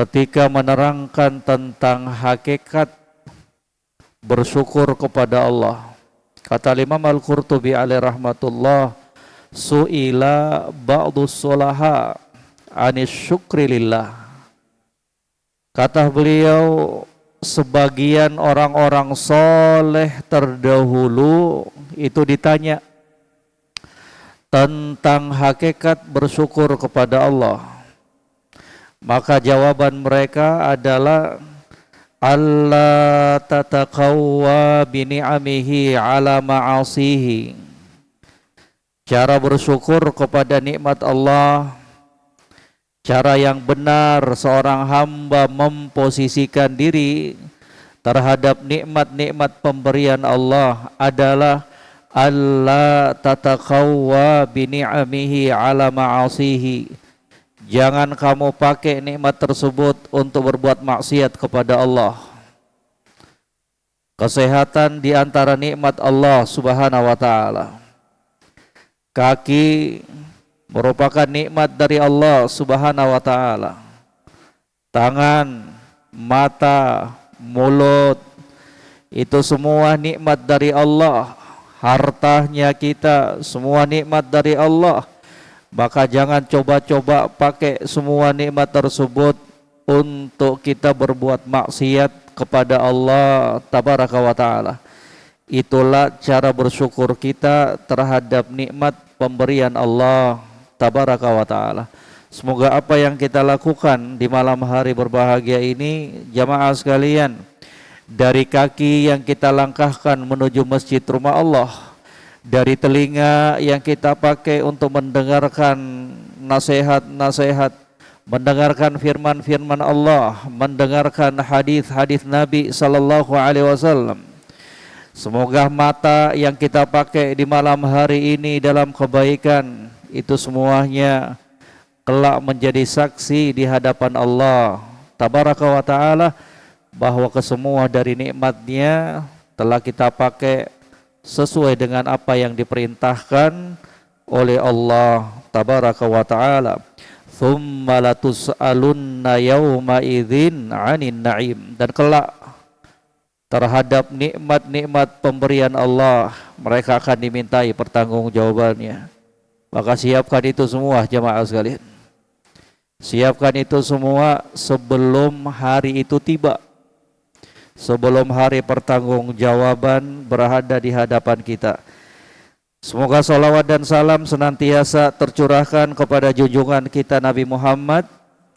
ketika menerangkan tentang hakikat bersyukur kepada Allah. Kata Imam Al-Qurtubi alaih rahmatullah, su'ila ba'dus sulaha anis syukri lillah. Kata beliau, sebagian orang-orang soleh terdahulu itu ditanya tentang hakikat bersyukur kepada Allah. Maka jawaban mereka adalah Allah tataqawwa bini'amihi ala ma'asihi. Cara bersyukur kepada nikmat Allah, cara yang benar seorang hamba memposisikan diri terhadap nikmat-nikmat pemberian Allah adalah Allah tataqawwa bini'amihi ala ma'asihi. Jangan kamu pakai nikmat tersebut untuk berbuat maksiat kepada Allah. Kesehatan di antara nikmat Allah Subhanahu wa taala. Kaki merupakan nikmat dari Allah Subhanahu wa taala. Tangan, mata, mulut, itu semua nikmat dari Allah. Hartanya kita semua nikmat dari Allah. Maka jangan coba-coba pakai semua nikmat tersebut untuk kita berbuat maksiat kepada Allah tabaraka wa taala. Itulah cara bersyukur kita terhadap nikmat pemberian Allah tabaraka wa taala. Semoga apa yang kita lakukan di malam hari berbahagia ini, jamaah sekalian, dari kaki yang kita langkahkan menuju masjid rumah Allah, dari telinga yang kita pakai untuk mendengarkan nasihat-nasihat, mendengarkan firman-firman Allah, mendengarkan hadis-hadis Nabi sallallahu alaihi wasallam. Semoga mata yang kita pakai di malam hari ini dalam kebaikan, itu semuanya kelak menjadi saksi di hadapan Allah tabaraka wa taala bahwa kesemua dari nikmatnya telah kita pakai sesuai dengan apa yang diperintahkan oleh Allah tabaraka wa taala. Tsumma latus'alunna yauma idzin 'anin na'im. Dan kelak terhadap nikmat-nikmat pemberian Allah mereka akan dimintai pertanggungjawabannya. Maka siapkan itu semua jemaah sekalian. Siapkan itu semua sebelum hari itu tiba. Sebelum hari pertanggungjawaban berada di hadapan kita. Semoga salawat dan salam senantiasa tercurahkan kepada junjungan kita Nabi Muhammad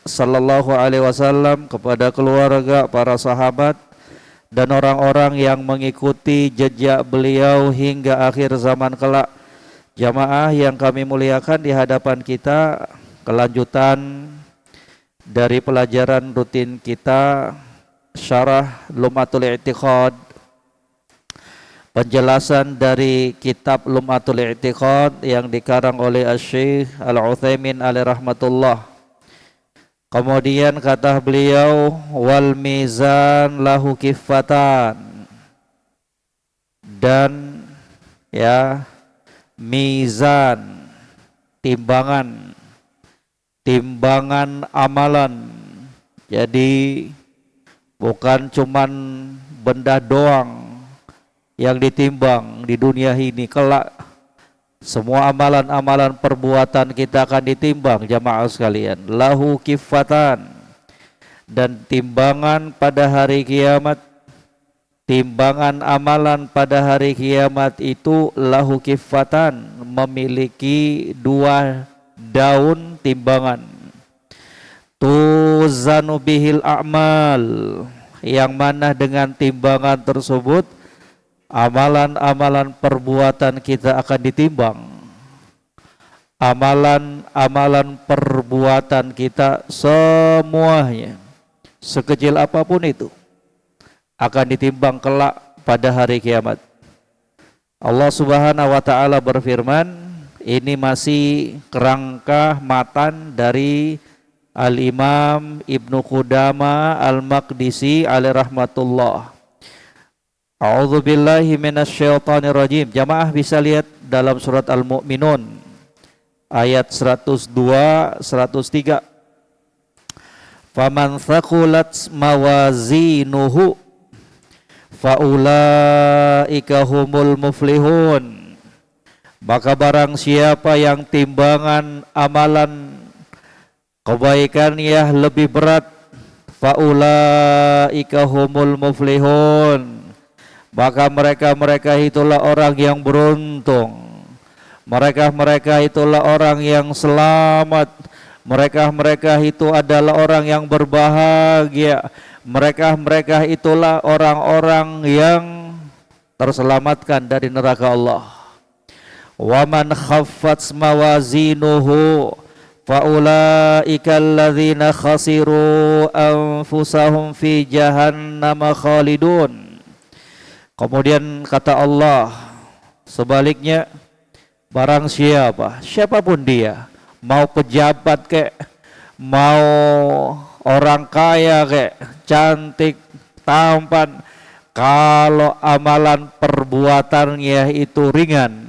sallallahu alaihi wasallam, kepada keluarga, para sahabat, dan orang-orang yang mengikuti jejak beliau hingga akhir zaman kelak. Jamaah yang kami muliakan, di hadapan kita kelanjutan dari pelajaran rutin kita, Syarah Lum'atul I'tiqad, penjelasan dari kitab Lum'atul I'tiqad yang dikarang oleh Asy-Syaikh Al-Utsaimin alaih rahmatullah. Kemudian kata beliau, wal mizan lahu kiffatan, dan ya, mizan, timbangan amalan. Jadi bukan cuman benda doang yang ditimbang di dunia ini, kelak semua amalan-amalan perbuatan kita akan ditimbang jamaah sekalian. Lahu kifatan, dan timbangan pada hari kiamat, timbangan amalan pada hari kiamat itu lahu kifatan, memiliki dua daun timbangan. Tuzanu bihil a'mal, yang mana dengan timbangan tersebut amalan-amalan perbuatan kita akan ditimbang. Amalan-amalan perbuatan kita semuanya, sekecil apapun itu, akan ditimbang kelak pada hari kiamat. Allah Subhanahu wa taala berfirman, ini masih kerangka matan dari Al-Imam Ibnu Qudamah Al-Maqdisi alaih rahmatullah. A'udzu billahi minasyaitonir rajim. Jamaah bisa lihat dalam surat Al-Mu'minun ayat 102 103. faman thaqulat mawazinuhu faulaika humul muflihun. Maka barang siapa yang timbangan amalan kebaikannya lebih berat, faulaika humul muflihun, maka mereka itulah orang yang beruntung, mereka itulah orang yang selamat, mereka itu adalah orang yang berbahagia, mereka itulah orang-orang yang terselamatkan dari neraka Allah. Wa man khaffat mawazinuhu faulaika alladzina khasiru anfusahum fi jahannam khalidun. Kemudian kata Allah, sebaliknya barang siapapun dia, mau pejabat kek, mau orang kaya kek, cantik, tampan, kalau amalan perbuatannya itu ringan,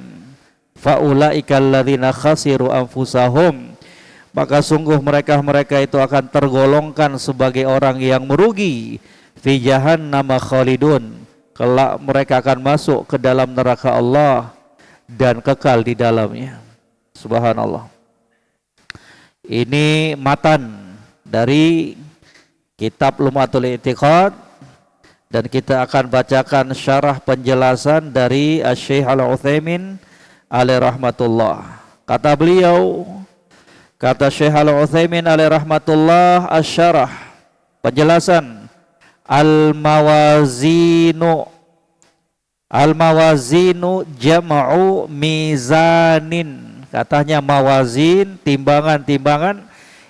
faulaika alladzina khasiru anfusahum, maka sungguh mereka itu akan tergolongkan sebagai orang yang merugi, fi jahannam khalidun, kelak mereka akan masuk ke dalam neraka Allah dan kekal di dalamnya. Subhanallah. Ini matan dari kitab Lum'atul I'tiqad, dan kita akan bacakan syarah penjelasan dari Asy-Syaikh Al-Utsaimin alaihi rahmatullah. Kata beliau, kata Syekh Al-Utsaimin alaihi rahmatullah, asy-syarah, penjelasan, al-mawazinu jam'u mizanin. Katanya mawazin, timbangan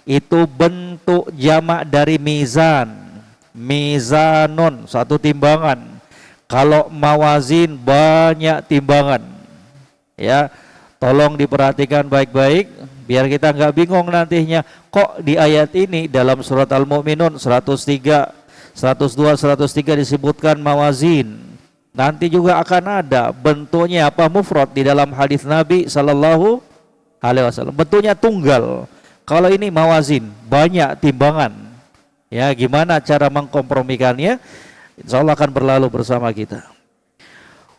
itu bentuk jamak dari mizan. Mizanun, satu timbangan. Kalau mawazin banyak timbangan. Ya, tolong diperhatikan baik-baik biar kita nggak bingung nantinya. Kok di ayat ini dalam surat Al-Mu'minun 103, 102, 103 disebutkan mawazin. Nanti juga akan ada bentuknya apa, mufrad di dalam hadis Nabi sallallahu alaihi wasallam. Bentuknya tunggal. Kalau ini mawazin, banyak timbangan. Ya, gimana cara mengkompromikannya? Insyaallah akan berlalu bersama kita.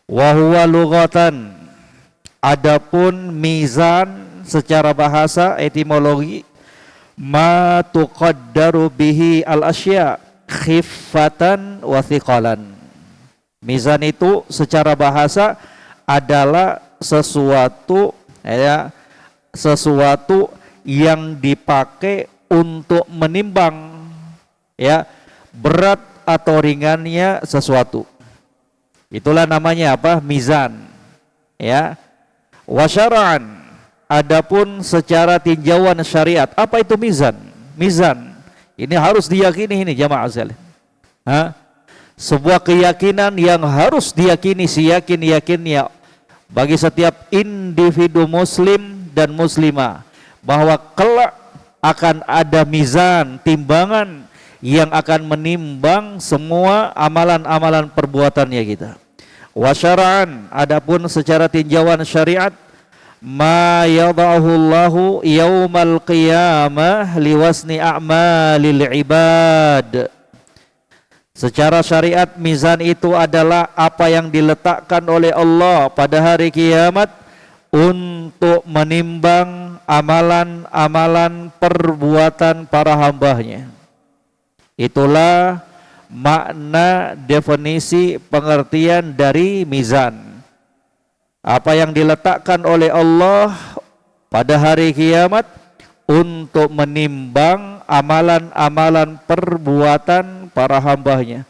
Wa huwa lughatan, adapun mizan secara bahasa etimologi, ma tuqaddaru bihi al-asya khiffatan wa thiqalan. Mizan itu secara bahasa adalah sesuatu, ya, sesuatu yang dipakai untuk menimbang, ya, berat atau ringannya sesuatu. Itulah namanya apa? Mizan. Ya. Wa syara'an, adapun secara tinjauan syariat, apa itu mizan? Mizan ini harus diyakini, ini jamaah sekalian. Sebuah keyakinan yang harus diyakini, seyakin-yakinnya bagi setiap individu muslim dan muslimah, bahwa kelak akan ada mizan, timbangan yang akan menimbang semua amalan-amalan perbuatannya kita. Wa syara'an, adapun secara tinjauan syariat, ma yada'ahu Allahu yaumal qiyamah liwasni a'malil ibad. Secara syariat, mizan itu adalah apa yang diletakkan oleh Allah pada hari kiamat untuk menimbang amalan-amalan perbuatan para hambanya. Itulah makna definisi pengertian dari mizan. Apa yang diletakkan oleh Allah pada hari kiamat untuk menimbang amalan-amalan perbuatan para hambanya.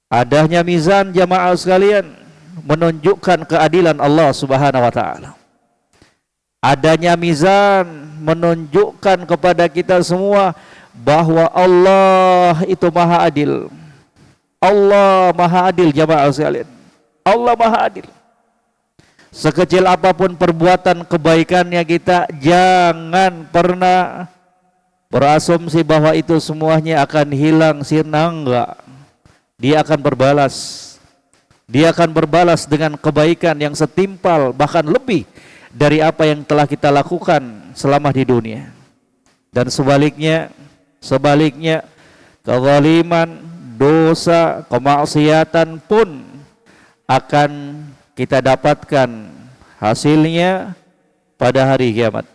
Adanya mizan, jamaah sekalian, menunjukkan keadilan Allah Subhanahu wa ta'ala. Adanya mizan menunjukkan kepada kita semua bahwa Allah itu maha adil. Allah maha adil, jamaah sekalian. Allah maha adil. Sekecil apapun perbuatan kebaikannya kita, jangan pernah berasumsi bahwa itu semuanya akan hilang sirna. Enggak. Dia akan berbalas. Dia akan berbalas dengan kebaikan yang setimpal, bahkan lebih dari apa yang telah kita lakukan selama di dunia. Dan sebaliknya, Sebaliknya, kezaliman, dosa, kemaksiatan pun akan kita dapatkan hasilnya pada hari kiamat.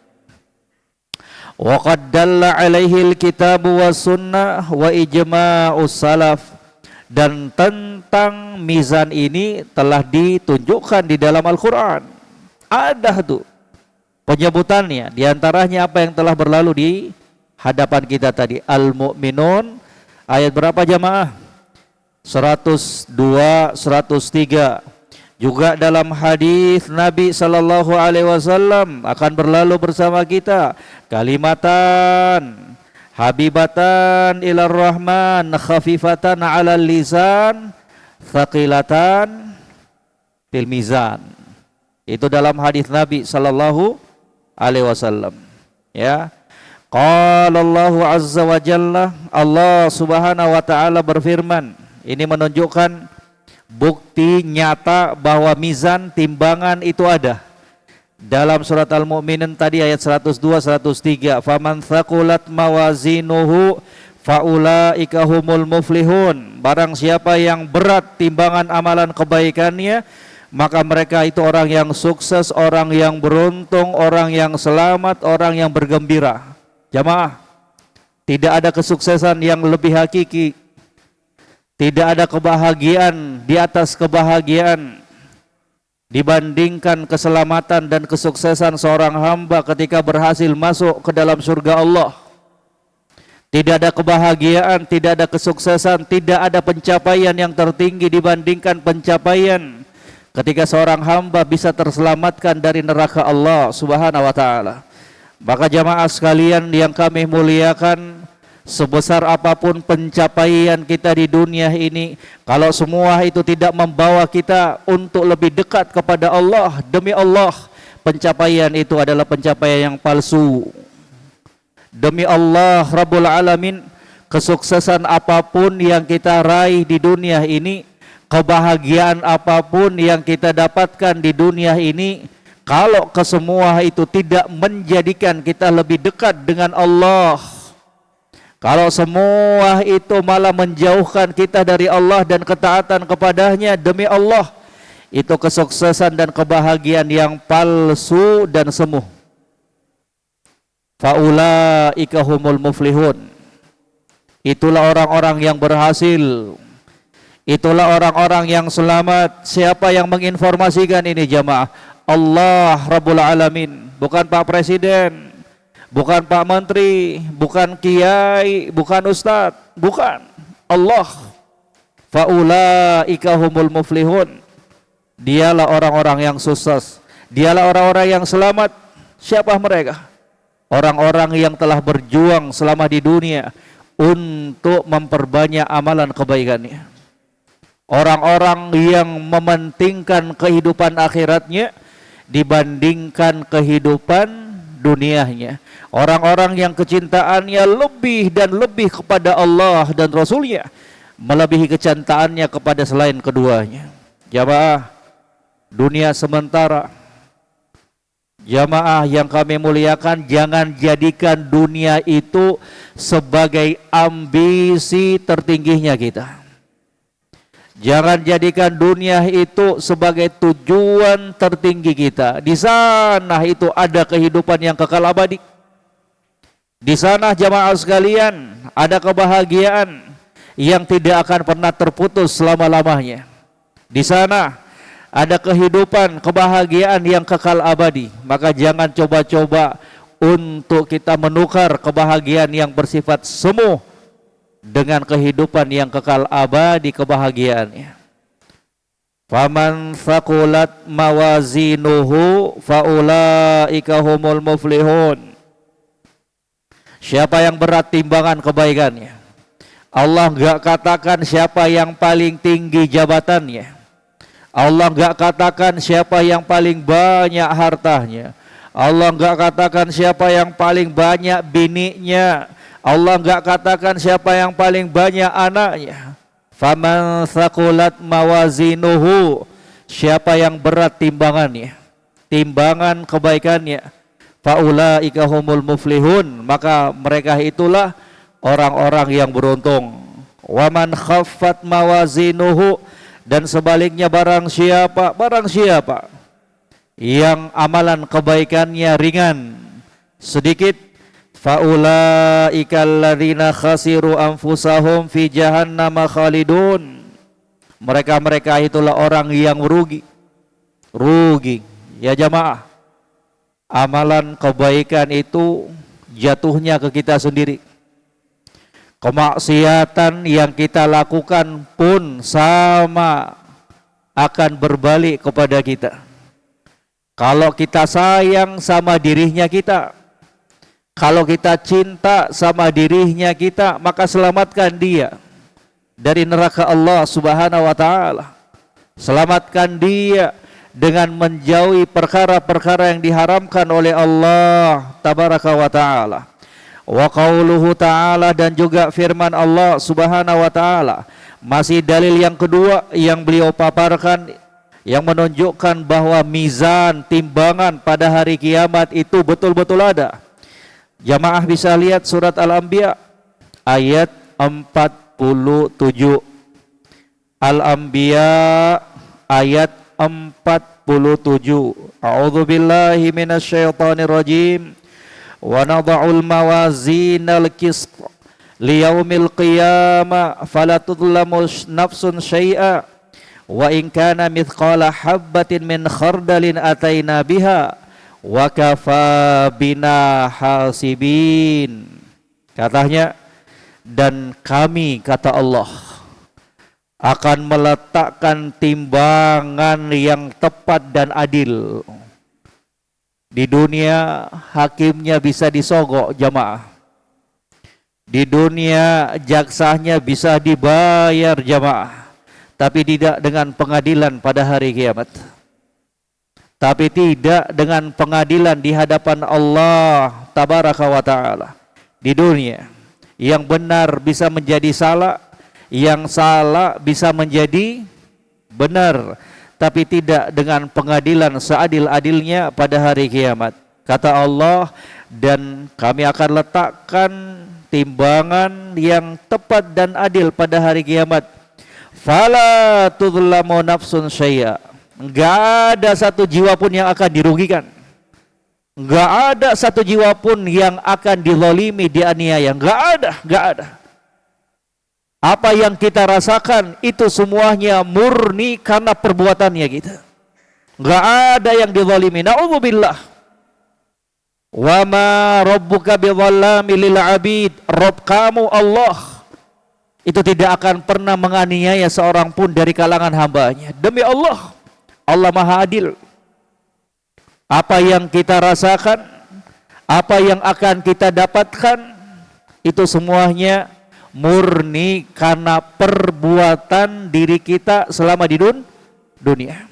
Wa qad dalla alaihi alkitab was sunnah wa ijma'us salaf, dan tentang mizan ini telah ditunjukkan di dalam Al-Qur'an. Ada tuh penyebutannya, di antaranya apa yang telah berlalu di hadapan kita tadi. Al-Mu'minun ayat berapa jamaah? 102, 103. Juga dalam hadis Nabi sallallahu alaihi wasallam akan berlalu bersama kita, kalimatan habibatan ilar rahman khafifatan 'alal lisan thaqilatan fil mizan. Itu dalam hadis Nabi sallallahu alaihi wasallam, ya. Qala Allah azza wa jalla, Allah subhanahu wa ta'ala berfirman. Ini menunjukkan bukti nyata bahwa mizan, timbangan itu ada. Dalam surat Al-Mu'minun tadi ayat 102, 103, faman thaqulat mawazinuhu faulaika humul muflihun. Barang siapa yang berat timbangan amalan kebaikannya, maka mereka itu orang yang sukses, orang yang beruntung, orang yang selamat, orang yang bergembira. Jamaah, tidak ada kesuksesan yang lebih hakiki, tidak ada kebahagiaan di atas kebahagiaan dibandingkan keselamatan dan kesuksesan seorang hamba ketika berhasil masuk ke dalam surga Allah. Tidak ada kebahagiaan, tidak ada kesuksesan, tidak ada pencapaian yang tertinggi dibandingkan pencapaian ketika seorang hamba bisa terselamatkan dari neraka Allah subhanahu wa ta'ala. Maka jamaah sekalian yang kami muliakan, sebesar apapun pencapaian kita di dunia ini, kalau semua itu tidak membawa kita untuk lebih dekat kepada Allah, demi Allah, pencapaian itu adalah pencapaian yang palsu. Demi Allah Rabbul Alamin, kesuksesan apapun yang kita raih di dunia ini, kebahagiaan apapun yang kita dapatkan di dunia ini, kalau kesemua itu tidak menjadikan kita lebih dekat dengan Allah, kalau semua itu malah menjauhkan kita dari Allah dan ketaatan kepadanya, demi Allah, itu kesuksesan dan kebahagiaan yang palsu dan semu. Faulaika humul muflihun. Itulah orang-orang yang berhasil. Itulah orang-orang yang selamat. Siapa yang menginformasikan ini jamaah? Allah Rabbul Alamin, bukan Pak Presiden, bukan Pak Menteri, bukan Kiai, bukan Ustadz, bukan. Allah. Faulaika humul muflihun. Dialah orang-orang yang sukses, dialah orang-orang yang selamat. Siapa mereka? Orang-orang yang telah berjuang selama di dunia untuk memperbanyak amalan kebaikannya. Orang-orang yang mementingkan kehidupan akhiratnya dibandingkan kehidupan dunianya. Orang-orang yang kecintaannya lebih dan lebih kepada Allah dan Rasulnya, melebihi kecintaannya kepada selain keduanya. Jamaah, dunia sementara. Jamaah yang kami muliakan, jangan jadikan dunia itu sebagai ambisi tertingginya kita. Jangan jadikan dunia itu sebagai tujuan tertinggi kita. Di sana itu ada kehidupan yang kekal abadi. Di sana jamaah sekalian ada kebahagiaan yang tidak akan pernah terputus selama-lamanya. Di sana ada kehidupan, kebahagiaan yang kekal abadi. Maka jangan coba-coba untuk kita menukar kebahagiaan yang bersifat semu dengan kehidupan yang kekal abadi kebahagiaannya. Faman thaqulat mawazinuhu faulaika humul muflihun. Siapa yang berat timbangan kebaikannya, Allah enggak katakan siapa yang paling tinggi jabatannya, Allah enggak katakan siapa yang paling banyak hartanya, Allah enggak katakan siapa yang paling banyak bininya, Allah enggak katakan siapa yang paling banyak anaknya. Faman thaqulat mawazinuhu, siapa yang berat timbangannya, timbangan kebaikannya, faulaika humul muflihun, maka mereka itulah orang-orang yang beruntung. Wa man khaffat mawazinuhu, dan sebaliknya barang siapa yang amalan kebaikannya ringan, sedikit, faulaika alladzina khasiru anfusahum fi jahannam khalidun. Mereka itulah orang yang rugi ya jamaah. Amalan kebaikan itu jatuhnya ke kita sendiri. Kemaksiatan yang kita lakukan pun sama akan berbalik kepada kita. Kalau kita sayang sama dirinya kita, kalau kita cinta sama dirinya kita, maka selamatkan dia dari neraka Allah Subhanahu wa taala. Selamatkan dia dengan menjauhi perkara-perkara yang diharamkan oleh Allah tabaraka wa taala. Wa qauluhu ta'ala, dan juga firman Allah Subhanahu wa taala. Masih dalil yang kedua yang beliau paparkan yang menunjukkan bahwa mizan, timbangan pada hari kiamat itu betul-betul ada. Jamaah bisa lihat surat Al-Anbiya ayat 47. Al-Anbiya ayat 47. A'udzubillahi minasyaitonir rajim. Wa nadha'ul mawazinal qist liyaumil qiyamah fala tudlamu nafsun syai'a wa in kana mithqala habbatin min khardalin ataina biha wa kafa bina hasibin. Katanya, dan kami, kata Allah, akan meletakkan timbangan yang tepat dan adil. Di dunia hakimnya bisa disogok jamaah. Di dunia jaksanya bisa dibayar jamaah. Tapi tidak dengan pengadilan pada hari kiamat. Tapi tidak dengan pengadilan di hadapan Allah tabaraka wa ta'ala. Di dunia yang benar bisa menjadi salah, yang salah bisa menjadi benar, tapi tidak dengan pengadilan seadil-adilnya pada hari kiamat. Kata Allah, dan kami akan letakkan timbangan yang tepat dan adil pada hari kiamat. Fala tudlamu nafsun syai'a. Enggak ada satu jiwa pun yang akan dirugikan. Enggak ada satu jiwa pun yang akan dizalimi, dianiaya. Enggak ada. Apa yang kita rasakan itu semuanya murni karena perbuatannya kita. Enggak ada yang dizalimi. Na'udzubillah. Wa ma rabbuka bidzallami lil 'abid. Rabb kamu Allah itu tidak akan pernah menganiaya seorang pun dari kalangan hambanya. Demi Allah, Allah Maha Adil. Apa yang kita rasakan, apa yang akan kita dapatkan, itu semuanya murni karena perbuatan diri kita selama di dunia.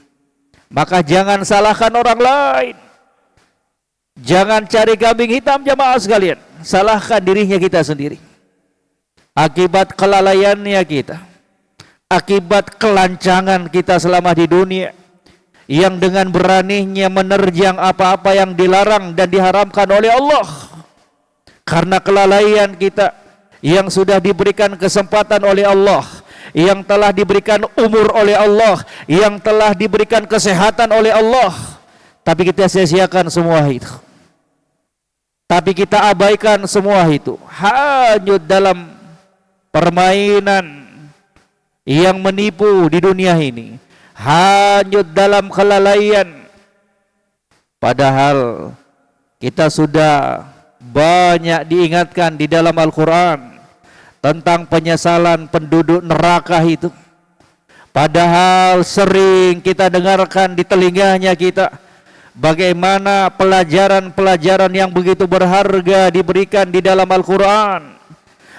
Maka jangan salahkan orang lain. Jangan cari kambing hitam jamaah sekalian. Salahkan dirinya kita sendiri. Akibat kelalaiannya kita, akibat kelancangan kita selama di dunia, yang dengan beraninya menerjang apa-apa yang dilarang dan diharamkan oleh Allah. Karena kelalaian kita, yang sudah diberikan kesempatan oleh Allah, yang telah diberikan umur oleh Allah, yang telah diberikan kesehatan oleh Allah, tapi kita sia-siakan semua itu. Tapi kita abaikan semua itu, hanyut dalam permainan yang menipu di dunia ini, hanyut dalam kelalaian. Padahal kita sudah banyak diingatkan di dalam Al-Quran tentang penyesalan penduduk neraka itu. Padahal sering kita dengarkan di telinganya kita bagaimana pelajaran-pelajaran yang begitu berharga diberikan di dalam Al-Quran.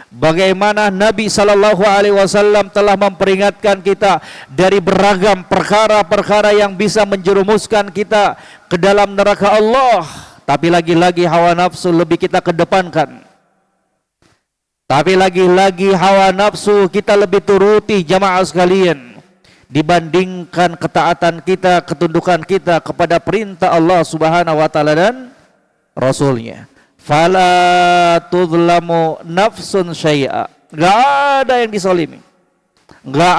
Bagaimana Nabi SAW telah memperingatkan kita dari beragam perkara-perkara yang bisa menjerumuskan kita ke dalam neraka Allah. Tapi lagi-lagi hawa nafsu lebih kita kedepankan. Tapi lagi-lagi hawa nafsu kita lebih turuti jamaah sekalian, dibandingkan ketaatan kita, ketundukan kita kepada perintah Allah Subhanahu wa taala dan Rasulnya. fala tudlamu nafsun syai'a. Enggak ada yang disolimi, enggak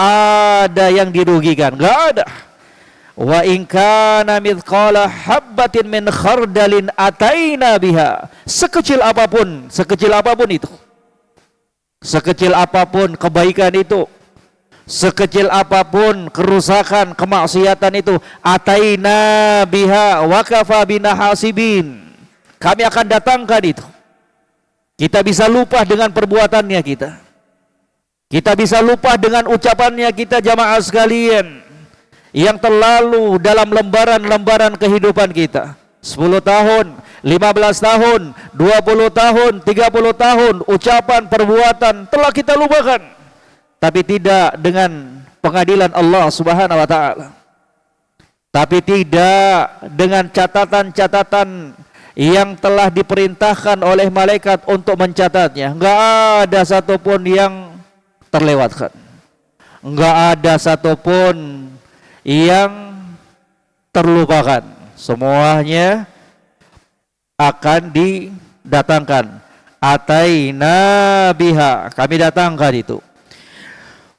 ada yang dirugikan, enggak ada. Wa in kana mithqala habbatin min khardalin ataina biha. Sekecil apapun itu, sekecil apapun kebaikan itu, sekecil apapun kerusakan, kemaksiatan itu, ataina biha wa kafa bina hasibin. Kami akan datangkan itu. Kita bisa lupa dengan perbuatannya kita. Kita bisa lupa dengan ucapannya kita, jamaah sekalian, yang terlalu dalam lembaran-lembaran kehidupan kita. 10 tahun, 15 tahun, 20 tahun, 30 tahun, ucapan, perbuatan telah kita lupakan. Tapi tidak dengan pengadilan Allah Subhanahu wa taala. Tapi tidak dengan catatan-catatan yang telah diperintahkan oleh malaikat untuk mencatatnya. Enggak ada satupun yang terlewatkan. Enggak ada satupun yang terlupakan. Semuanya akan didatangkan. Ataina biha, kami datangkan itu.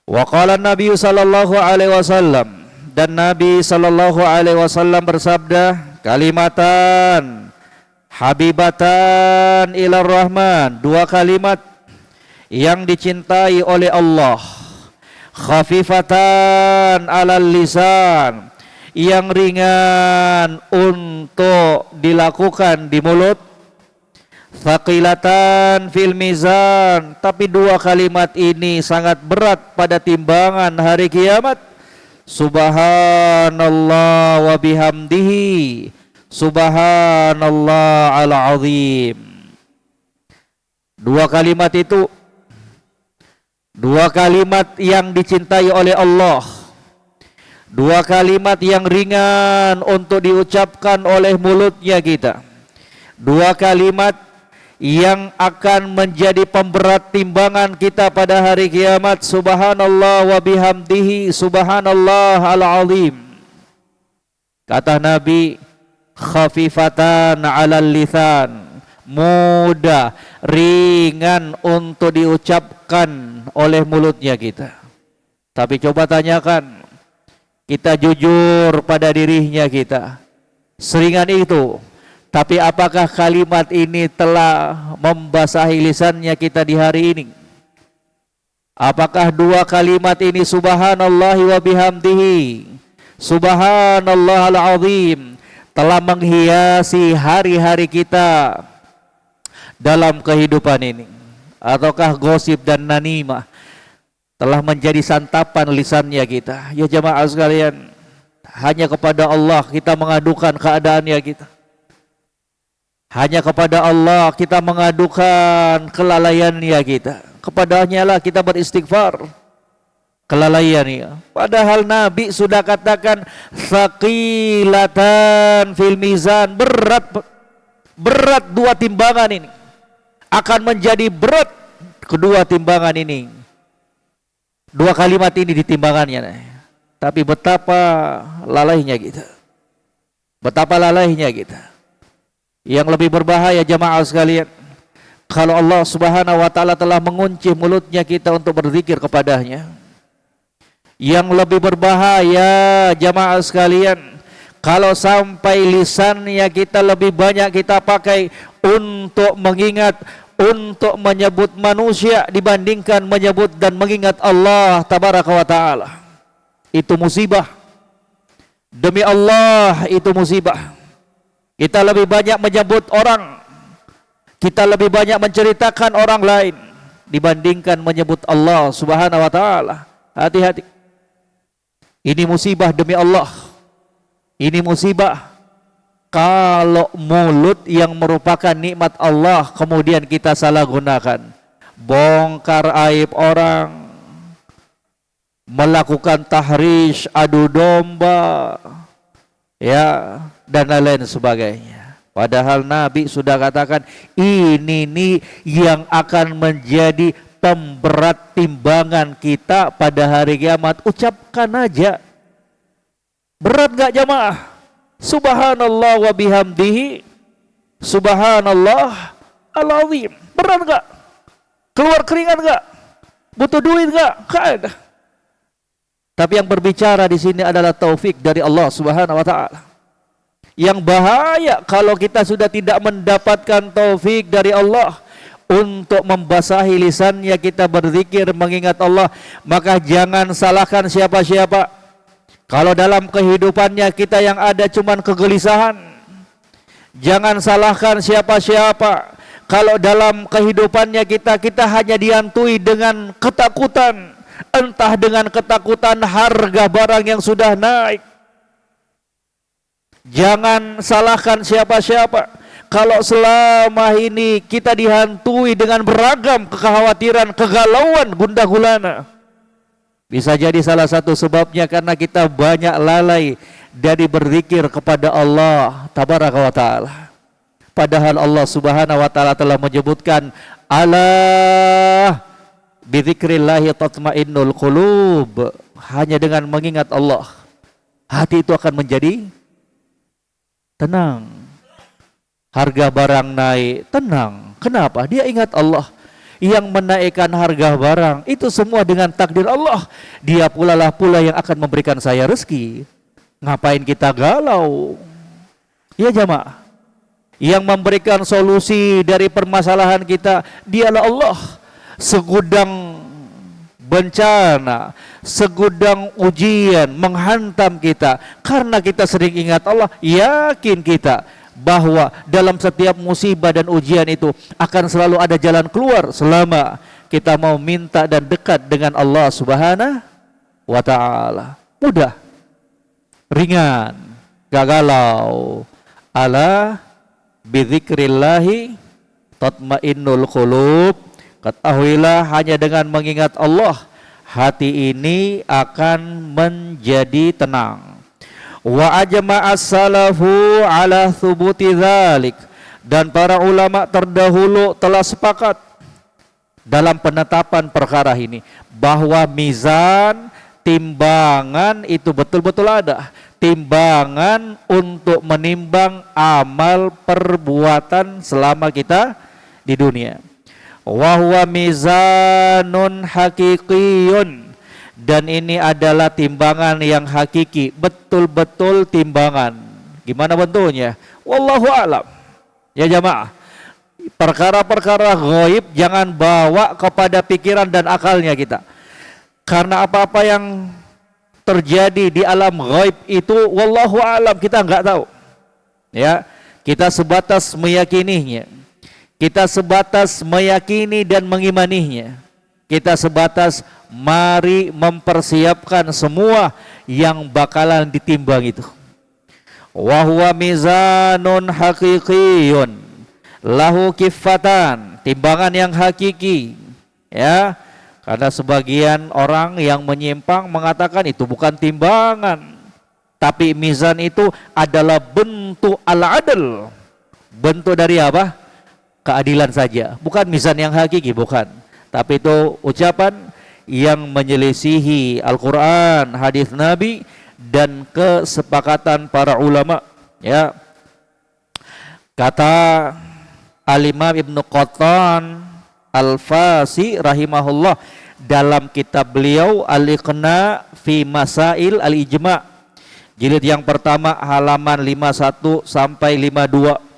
Wa qala Nabi sallallahu alaihi wasallam, dan Nabi sallallahu alaihi wasallam bersabda, kalimatan habibatan ilar rahman, 2 kalimat yang dicintai oleh Allah, khafifatan alal lisan, yang ringan untuk dilakukan di mulut, thaqilatan fil mizan, tapi 2 kalimat ini sangat berat pada timbangan hari kiamat. Subhanallah wa bihamdihi, subhanallah al-azim. 2 kalimat itu, 2 kalimat yang dicintai oleh Allah, 2 kalimat yang ringan untuk diucapkan oleh mulutnya kita, 2 kalimat yang akan menjadi pemberat timbangan kita pada hari kiamat. Subhanallah wa bihamdihi, subhanallah al-azim. Kata Nabi, khafifatan 'alal lisan, mudah, ringan untuk diucapkan oleh mulutnya kita. Tapi coba tanyakan, kita jujur pada dirinya kita, seringan itu, tapi apakah kalimat ini telah membasahi lisannya kita di hari ini? Apakah 2 kalimat ini, subhanallah wa bihamdihi, subhanallah al-azim, telah menghiasi hari-hari kita dalam kehidupan ini? Ataukah gosip dan nanimah telah menjadi santapan lisannya kita? Ya jamaah sekalian, hanya kepada Allah kita mengadukan keadaannya kita. Hanya kepada Allah kita mengadukan kelalaiannya kita. Kepadanya lah kita beristighfar kelalaiannya. Padahal Nabi sudah katakan thaqilatan fil mizan, berat 2 timbangan ini. Akan menjadi berat kedua timbangan ini. 2 kalimat ini di timbangannya. Tapi betapa lalainya kita. Betapa lalainya kita. Yang lebih berbahaya jamaah sekalian, kalau Allah Subhanahu wa taala telah mengunci mulutnya kita untuk berzikir kepadanya. Yang lebih berbahaya jamaah sekalian, kalau sampai lisannya kita lebih banyak kita pakai untuk mengingat, untuk menyebut manusia dibandingkan menyebut dan mengingat Allah tabaraka wa taala. Itu musibah. Demi Allah itu musibah. Kita lebih banyak menyebut orang, kita lebih banyak menceritakan orang lain dibandingkan menyebut Allah Subhanahu wa taala. Hati-hati. Ini musibah demi Allah. Ini musibah kalau mulut yang merupakan nikmat Allah kemudian kita salah gunakan. Bongkar aib orang, melakukan tahrish, adu domba, ya, dan lain-lain sebagainya. Padahal Nabi sudah katakan ini nih yang akan menjadi pemberat timbangan kita pada hari kiamat. Ucapkan aja. Berat gak jamaah? Subhanallah wa bihamdihi, subhanallah Al-Azim. Berat enggak? Keluar keringat enggak? Butuh duit enggak? Enggak ada. Tapi yang berbicara di sini adalah taufik dari Allah Subhanahu wa taala. Yang bahaya kalau kita sudah tidak mendapatkan taufik dari Allah untuk membasahi lisannya kita berzikir mengingat Allah, maka jangan salahkan siapa-siapa. Kalau dalam kehidupannya kita yang ada cuman kegelisahan, jangan salahkan siapa-siapa. Kalau dalam kehidupannya kita hanya dihantui dengan ketakutan, entah dengan ketakutan harga barang yang sudah naik. Jangan salahkan siapa-siapa. Kalau selama ini kita dihantui dengan beragam kekhawatiran, kegalauan, gundah gulana, bisa jadi salah satu sebabnya karena kita banyak lalai dari berzikir kepada Allah Tabaraka wa Ta'ala. Padahal Allah Subhanahu wa Ta'ala telah menyebutkan, ala bidzikrillahi tatmainnul qulub. Hanya dengan mengingat Allah, hati itu akan menjadi tenang. Harga barang naik, tenang. Kenapa? Dia ingat Allah yang menaikkan harga barang. Itu semua dengan takdir Allah. Dia pula yang akan memberikan saya rezeki. Ngapain kita galau? Ya jamaah. Yang memberikan solusi dari permasalahan kita, dialah Allah. Segudang bencana, segudang ujian menghantam kita, karena kita sering ingat Allah, yakin kita bahwa dalam setiap musibah dan ujian itu akan selalu ada jalan keluar selama kita mau minta dan dekat dengan Allah Subhanahu wa Ta'ala. Mudah, ringan, gak galau. Ala bidzikrillahi tatmainnul qulub. Ketahuilah hanya dengan mengingat Allah, hati ini akan menjadi tenang. Wa ajma'as salafu ala thubuti dzalik, dan para ulama terdahulu telah sepakat dalam penetapan perkara ini bahwa mizan, timbangan itu betul-betul ada. Timbangan untuk menimbang amal perbuatan selama kita di dunia. Wa huwa mizanun haqiqiyun, dan ini adalah timbangan yang hakiki, betul-betul timbangan. Gimana bentuknya? Wallahu a'lam. Ya jamaah, perkara-perkara ghaib jangan bawa kepada pikiran dan akalnya kita. Karena apa-apa yang terjadi di alam ghaib itu wallahu a'lam, kita enggak tahu. Ya, kita sebatas meyakininya. Kita sebatas meyakini dan mengimaninya. Kita sebatas mari mempersiapkan semua yang bakalan ditimbang itu. Wa huwa mizanun haqiqiyun lahu kiffatan, timbangan yang hakiki. Ya, karena sebagian orang yang menyimpang mengatakan itu bukan timbangan, tapi mizan itu adalah bentuk al-adl. Bentuk dari apa? Keadilan saja, bukan mizan yang hakiki, bukan. Tapi itu ucapan yang menyelisihi Al-Quran, hadis Nabi, dan kesepakatan para ulama. Ya, kata Al-Imam Ibnu Qattan Al-Fasi rahimahullah dalam kitab beliau Al-Iqna fi Masail Al-Ijma', jilid yang pertama halaman 51 sampai 52.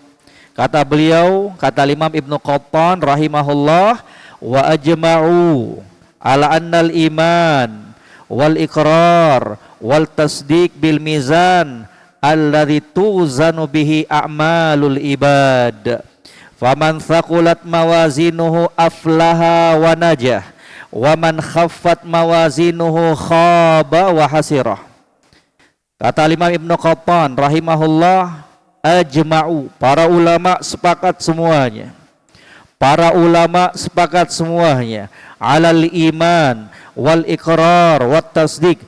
Kata beliau, kata Imam Ibnu Qattan rahimahullah, wa ajma'u ala annal iman wal iqrar wal tasdiq bil mizan alladhi tuzanu bihi a'malul ibad. Faman thaqulat mawazinuhu aflaha wa najah, wa man khaffat mawazinuhu khaba wa hasirah. Kata Imam Ibnu Qattan rahimahullah, ajma'u, para ulama sepakat semuanya. Para ulama sepakat semuanya. Alal iman wal iqrar wat tasdik,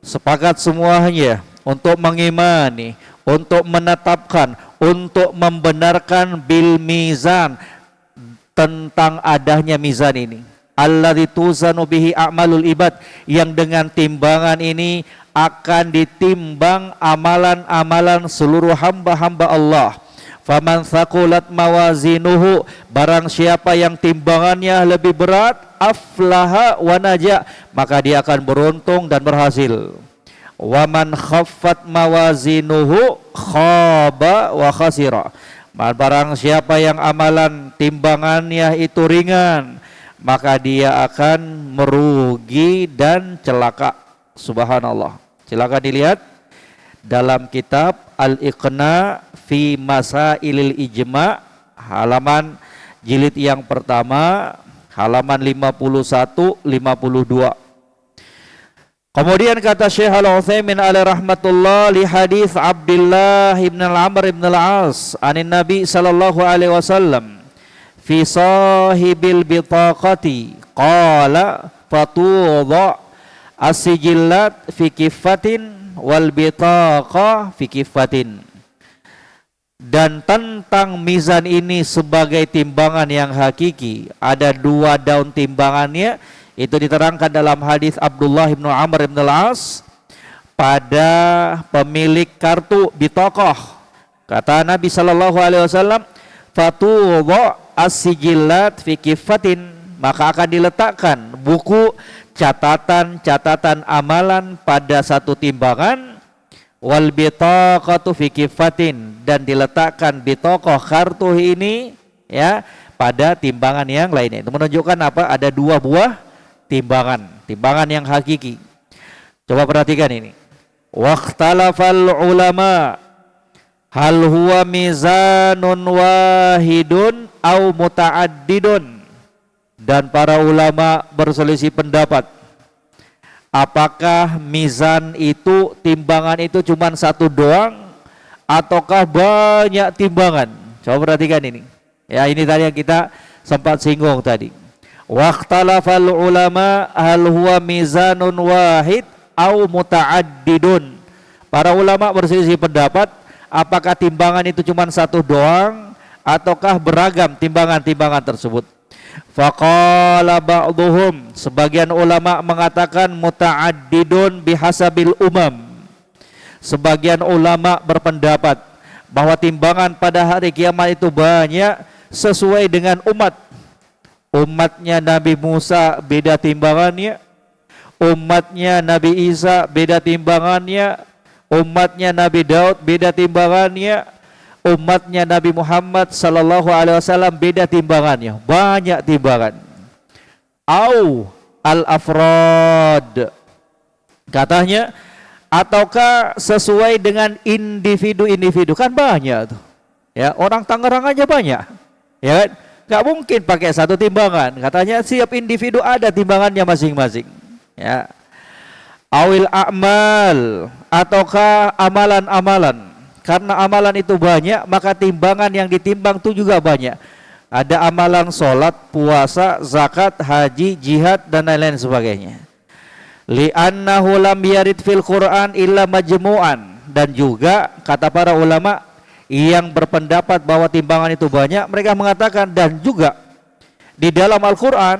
sepakat semuanya untuk mengimani, untuk menetapkan, untuk membenarkan bil mizan, tentang adanya mizan ini. Alladzi tuzanu bihi a'malul ibad, yang dengan timbangan ini akan ditimbang amalan-amalan seluruh hamba-hamba Allah. Faman thaqulat mawazinuhu, barang siapa yang timbangannya lebih berat, aflaha wa naja, maka dia akan beruntung dan berhasil. Waman khaffat mawazinuhu khaba wa khasira, barang siapa yang amalan timbangannya itu ringan, maka dia akan merugi dan celaka. Subhanallah. Silakan dilihat dalam kitab Al-Iqna fi Masailil Ijma, halaman jilid yang pertama, halaman 51-52. Kemudian kata Syekh Al-Utsaimin alaihi rahmatullah, li hadis Abdullah ibn al-Amr ibn al-As anin Nabi sallallahu alaihi wasallam fi sahibil bitaqati qala fatudha as-sijillat fi kifatin wal bitaqa fi kifatin. Dan tentang mizan ini sebagai timbangan yang hakiki, ada dua daun timbangannya. Itu diterangkan dalam hadis Abdullah bin Amr bin Al-As pada pemilik kartu bitaqah. Kata Nabi sallallahu alaihi wasallam, fatudha as-sijillat fi kifatin, maka akan diletakkan buku catatan-catatan amalan pada satu timbangan, wal bitaqatu fi kifatin, dan diletakkan bitaqah kartu ini ya pada timbangan yang lainnya. Itu menunjukkan apa? Ada dua buah timbangan yang hakiki. Coba perhatikan ini. Waqtalafal ulama hal huwa mizanun wahidun au muta'addidun. Dan para ulama berselisih pendapat, apakah mizan itu, timbangan itu cuma satu doang ataukah banyak timbangan? Coba perhatikan ini. Ya, ini tadi yang kita sempat singgung tadi. Waqtalafal ulama hal huwa mizanun wahid au muta'addidun. Para ulama berselisih pendapat, apakah timbangan itu cuma satu doang ataukah beragam timbangan-timbangan tersebut. Faqala ba'dhum, sebagian ulama mengatakan muta'addidun bihasabil umam. Sebagian ulama berpendapat bahwa timbangan pada hari kiamat itu banyak sesuai dengan umat. Umatnya Nabi Musa beda timbangannya, umatnya Nabi Isa beda timbangannya, umatnya Nabi Daud beda timbangannya, umatnya Nabi Muhammad sallallahu alaihi wasallam beda timbangannya, banyak timbangan. Au al-afrad, katanya, ataukah sesuai dengan individu-individu, kan banyak tuh. Ya, orang Tangerang aja banyak. Ya kan? Gak mungkin pakai satu timbangan. Katanya setiap individu ada timbangannya masing-masing. Ya. Awil a'mal, ataukah amalan-amalan. Karena amalan itu banyak, maka timbangan yang ditimbang itu juga banyak. Ada amalan sholat, puasa, zakat, haji, jihad, dan lain-lain sebagainya. Li'annahu lam yarid fil Qur'an illa majmu'an. Dan juga kata para ulama yang berpendapat bahwa timbangan itu banyak, mereka mengatakan dan juga di dalam Al-Quran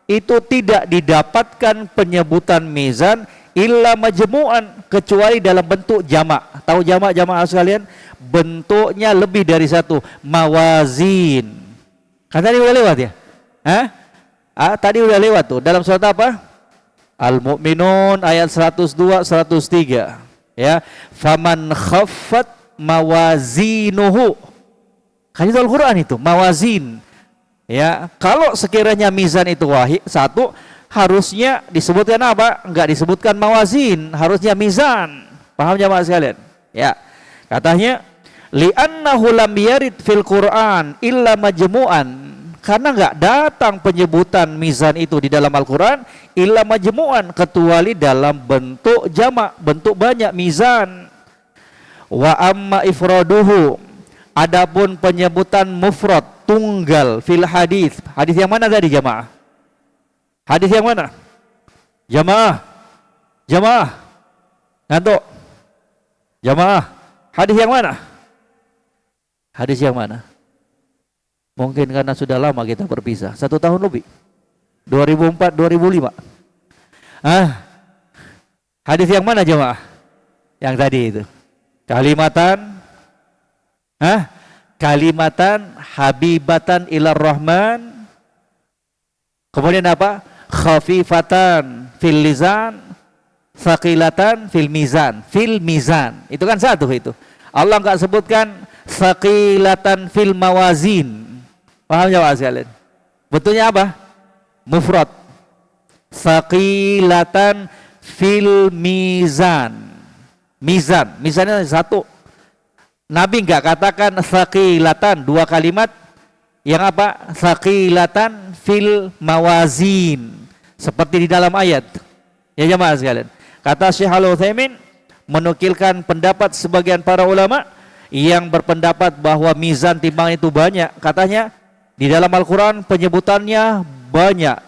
itu tidak didapatkan penyebutan mizan illa majmu'an, kecuali dalam bentuk jamak. Tahu jamak jamaah sekalian? Bentuknya lebih dari satu, mawazin. Kan tadi udah lewat ya? Tadi udah lewat tuh dalam surat apa? Al-Mu'minun ayat 102 103. Ya, faman khaffat mawazinuhu, kan itu Al-Quran itu mawazin. Ya, kalau sekiranya mizan itu wahid satu, harusnya disebutkan apa? Enggak disebutkan mawazin, harusnya mizan. Paham jamaah sekalian? Ya, katanya li'annahu lam yarid fil Qur'an illa majmu'an, karena enggak datang penyebutan mizan itu di dalam Al-Quran illa majmu'an, kecuali dalam bentuk jamak, bentuk banyak mizan. Wa amma ifraduhu, adapun penyebutan mufrad tunggal fil hadis. Hadis yang mana tadi jamaah? Hadis yang mana? Jamaah ngantuk. Jamaah, hadis yang mana? Hadis yang mana? Mungkin karena sudah lama kita berpisah, 1 tahun lebih, 2004 2005. Hadis yang mana jamaah? Yang tadi itu Kalimatan kalimatan habibatan ilar rahman. Kemudian apa? Khafifatan fil lisan, thaqilatan fil mizan. Fil mizan. Itu kan satu itu. Allah enggak sebutkan thaqilatan fil mawazin. Paham ya Pak sekalian? Betulnya apa? Mufrad. Thaqilatan fil mizan. Mizan. Mizannya satu. Nabi enggak katakan thaqilatan, dua kalimat. Yang apa? Thaqilatan fil mawazin. Seperti di dalam ayat. Ya jemaah sekalian. Kata Syekh Al-Utsaimin menukilkan pendapat sebagian para ulama yang berpendapat bahwa mizan timbang itu banyak. Katanya di dalam Al-Quran penyebutannya banyak.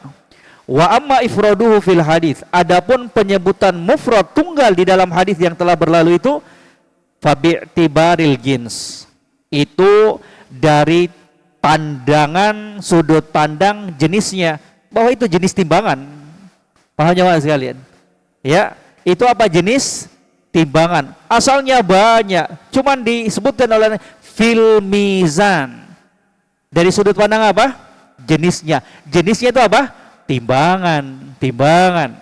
Wa amma ifraduhu fil hadis. Adapun penyebutan mufrad tunggal di dalam hadis yang telah berlalu itu fabi'tibaril jins. Itu dari pandangan sudut pandang jenisnya, bahwa itu jenis timbangan. Paham jemaah sekalian? Ya, itu apa jenis timbangan? Asalnya banyak, cuman disebutkan oleh fil mizan. Dari sudut pandang apa? Jenisnya. Jenisnya itu apa? Timbangan, timbangan.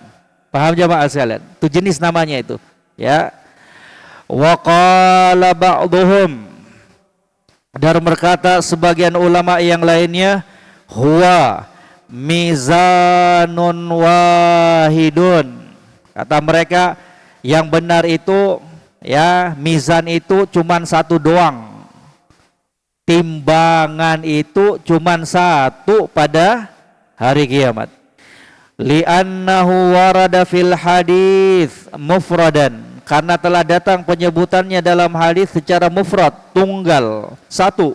Paham jemaah sekalian? Itu jenis namanya itu. Ya. Wa qala ba'dhum, dan berkata sebagian ulama yang lainnya, huwa mizanun wahidun. Kata mereka yang benar itu ya mizan itu cuman satu doang. Timbangan itu cuman satu pada hari kiamat. Li'annahu warada fil hadis mufradan, karena telah datang penyebutannya dalam hadis secara mufrad, tunggal, satu.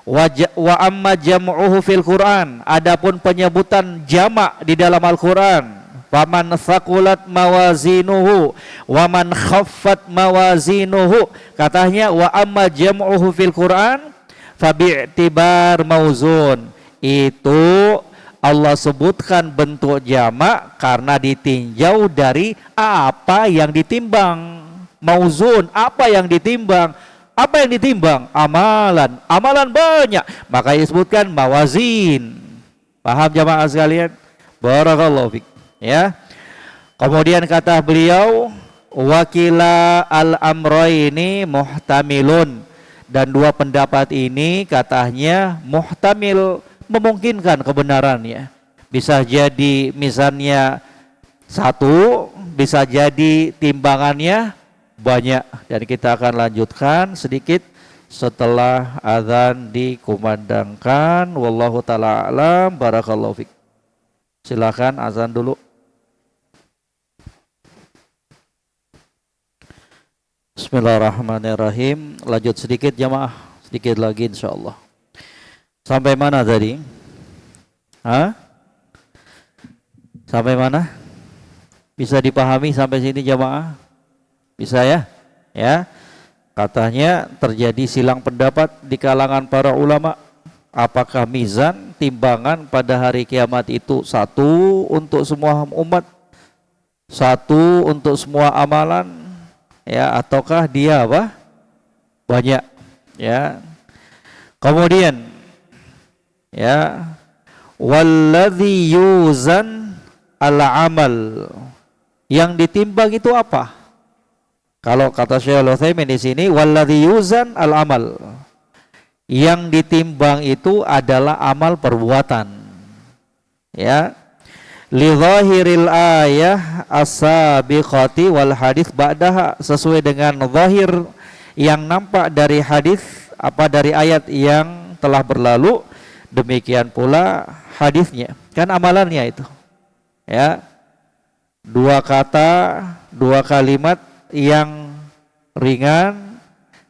Wa amma jam'uhu fil Quran, adapun penyebutan jamak di dalam Al-Quran, faman thaqulat mawazinuhu wa man khaffat mawazinuhu, katanya wa amma jam'uhu fil Quran fabi'tibar mauzun. Itu Allah sebutkan bentuk jamak karena ditinjau dari apa yang ditimbang. Mauzun, apa yang ditimbang? Apa yang ditimbang? Amalan. Amalan banyak, maka disebutkan mawazin. Paham jamaah sekalian? Barakallahu fik. Ya. Kemudian kata beliau, wakila al-amraini muhtamilun, dan dua pendapat ini katanya muhtamil, memungkinkan kebenarannya. Bisa jadi mizannya satu, bisa jadi timbangannya banyak. Dan kita akan lanjutkan sedikit setelah azan dikumandangkan. Wallahu ta'ala alam. Barakallahu fiik. Silakan azan dulu. Bismillahirrahmanirrahim. Lanjut sedikit jamaah, sedikit lagi insyaallah. Sampai mana tadi? Hah? Sampai mana? Bisa dipahami sampai sini jamaah? Bisa ya? Ya. Katanya terjadi silang pendapat di kalangan para ulama. Apakah mizan, timbangan pada hari kiamat itu satu untuk semua umat, satu untuk semua amalan, ya, ataukah dia apa? Banyak, ya. Kemudian ya, walladzi yuzan al-amal, yang ditimbang itu apa? Kalau kata Syekh Al-Utsaimin di sini, walladzi yuzan al-amal, yang ditimbang itu adalah amal perbuatan. Ya. Li zahiril ayah as-sabiqati wal hadis ba'daha, sesuai dengan zahir yang nampak dari hadis, apa dari ayat yang telah berlalu, demikian pula hadisnya. Kan amalannya itu. Ya. Dua kata, dua kalimat yang ringan,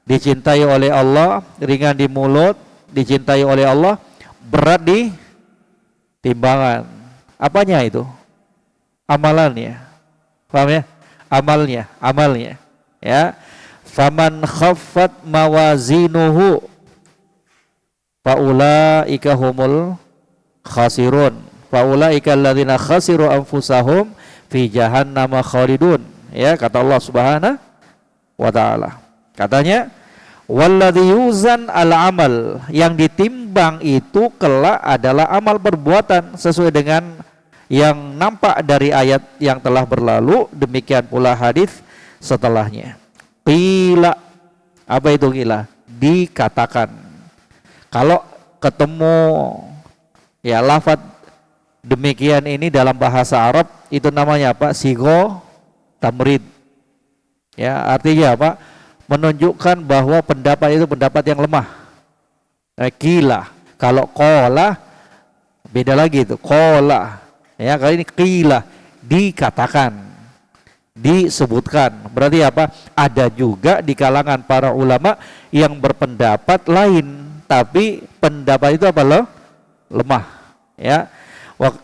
dicintai oleh Allah, ringan di mulut, dicintai oleh Allah, berat di timbangan. Apanya itu? Amalannya. Paham ya? Amalnya. Ya. Faman khaffat mawazinuhu faulaika humul khasirun. Faulaika alladzina khasiru anfusahum fi jahannama khalidun. Ya, kata Allah Subhanahu wa taala. Katanya Walladzi yuzan al-amal, yang ditimbang itu kelak adalah amal perbuatan sesuai dengan yang nampak dari ayat yang telah berlalu, demikian pula hadis setelahnya. Qila, apa itu qila? Dikatakan. Kalau ketemu ya lafaz demikian ini dalam bahasa Arab itu namanya apa? Sigo tamrid. Ya, artinya apa? Menunjukkan bahwa pendapat itu pendapat yang lemah. Qila. Kalau qala beda lagi itu. Qala. Ya, kali ini qila, dikatakan, disebutkan. Berarti apa? Ada juga di kalangan para ulama yang berpendapat lain, tapi pendapat itu apa loh? Lemah. Ya.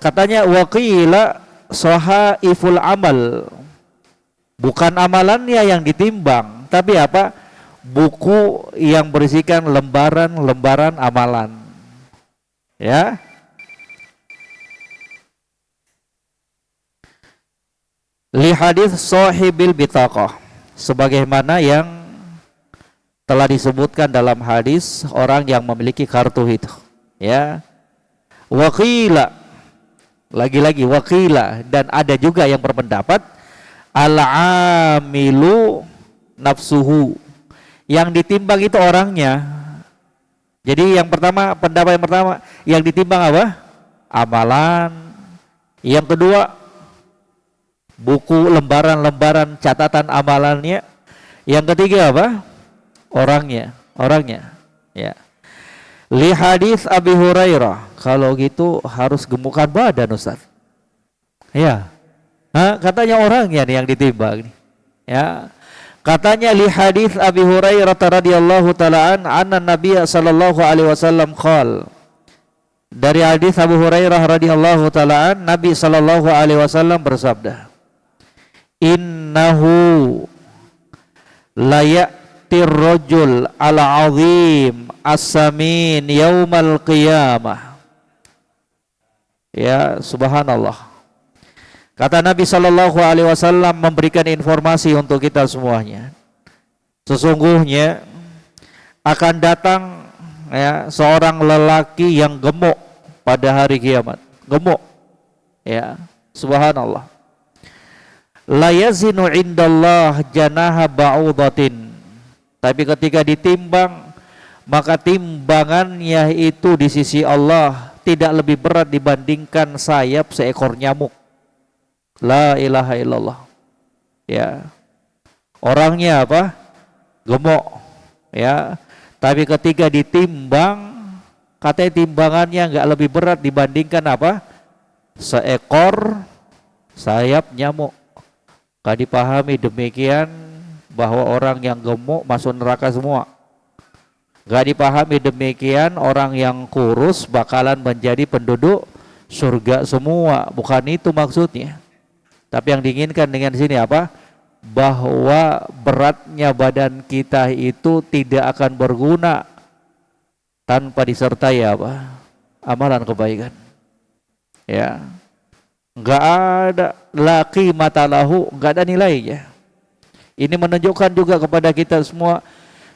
Katanya waqila sahaiful amal, bukan amalannya yang ditimbang, tapi apa? Buku yang berisikan lembaran-lembaran amalan. Ya. Li hadis sahibil bitaqah, sebagaimana yang telah disebutkan dalam hadis orang yang memiliki kartu itu. Ya. Waqila, lagi-lagi waqila, dan ada juga yang berpendapat al-amilu nafsuhu, yang ditimbang itu orangnya. Jadi yang pertama, pendapat yang pertama, yang ditimbang apa? Amalan. Yang kedua, buku, lembaran-lembaran catatan amalannya. Yang ketiga apa? Orangnya. Ya. Li hadis Abi Hurairah. Kalau gitu harus gemukan badan, Ustaz. Ya. Katanya orangnya nih yang ditimbang nih. Ya. Katanya li hadis Abi Hurairah radhiyallahu taala anna Nabiy sallallahu alaihi wasallam qala. Dari hadis Abu Hurairah radhiyallahu taala Nabi sallallahu alaihi wasallam bersabda, "Innahu la tirrojul al-azim as-samin yaumal qiyamah." Ya, subhanallah. Kata Nabi sallallahu alaihi wasallam memberikan informasi untuk kita semuanya. Sesungguhnya akan datang ya seorang lelaki yang gemuk pada hari kiamat. Gemuk. Ya, subhanallah. La yazinu indallah janaha ba'udatin. Tapi ketika ditimbang, maka timbangannya itu di sisi Allah tidak lebih berat dibandingkan sayap seekor nyamuk. La ilaha illallah. Ya. Orangnya apa? Gemuk. Ya. Tapi ketika ditimbang, katanya timbangannya enggak lebih berat dibandingkan apa? Seekor sayap nyamuk. Gak dipahami demikian bahwa orang yang gemuk masuk neraka semua. Gak dipahami demikian orang yang kurus bakalan menjadi penduduk surga semua. Bukan itu maksudnya. Tapi yang diinginkan dengan sini apa? Bahwa beratnya badan kita itu tidak akan berguna tanpa disertai apa? Amalan kebaikan. Ya. Enggak ada laki matalahu, enggak ada nilainya. Ini menunjukkan juga kepada kita semua,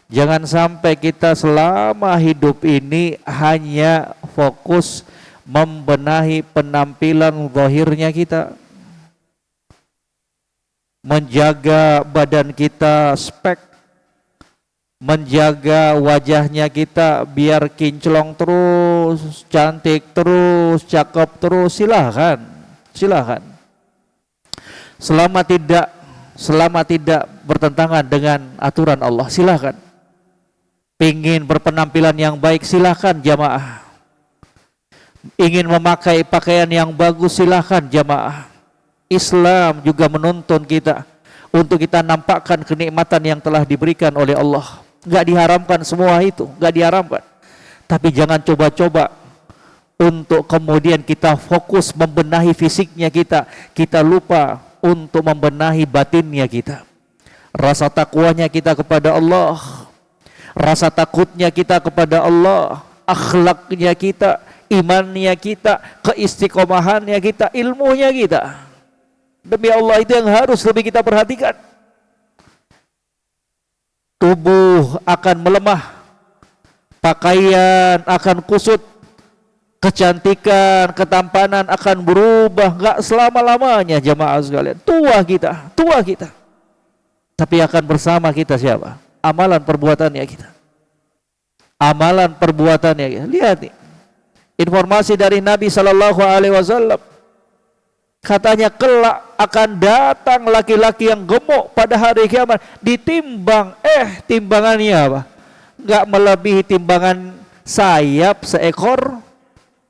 jangan sampai kita selama hidup ini hanya fokus membenahi penampilan zahirnya kita, menjaga badan kita spek, menjaga wajahnya kita biar kinclong terus, cantik terus, cakep terus. Silahkan. Selama tidak bertentangan dengan aturan Allah, silahkan. Ingin berpenampilan yang baik, silahkan jamaah. Ingin memakai pakaian yang bagus, silahkan jamaah. Islam juga menuntun kita untuk kita nampakkan kenikmatan yang telah diberikan oleh Allah. Enggak diharamkan semua itu, enggak diharamkan. Tapi jangan coba-coba untuk kemudian kita fokus membenahi fisiknya kita lupa untuk membenahi batinnya kita. Rasa takwanya kita kepada Allah, rasa takutnya kita kepada Allah, akhlaknya kita, imannya kita, keistiqomahannya kita, ilmunya kita. Demi Allah itu yang harus lebih kita perhatikan. tubuh akan melemah, pakaian akan kusut, kecantikan, ketampanan akan berubah, enggak selama-lamanya jamaah sekalian. Tua kita. Tapi akan bersama kita siapa? Amalan perbuatannya kita. Amalan perbuatannya kita. Lihat nih. Informasi dari Nabi sallallahu alaihi wasallam. Katanya kelak akan datang laki-laki yang gemuk pada hari kiamat, ditimbang, timbangannya apa? Enggak melebihi timbangan sayap seekor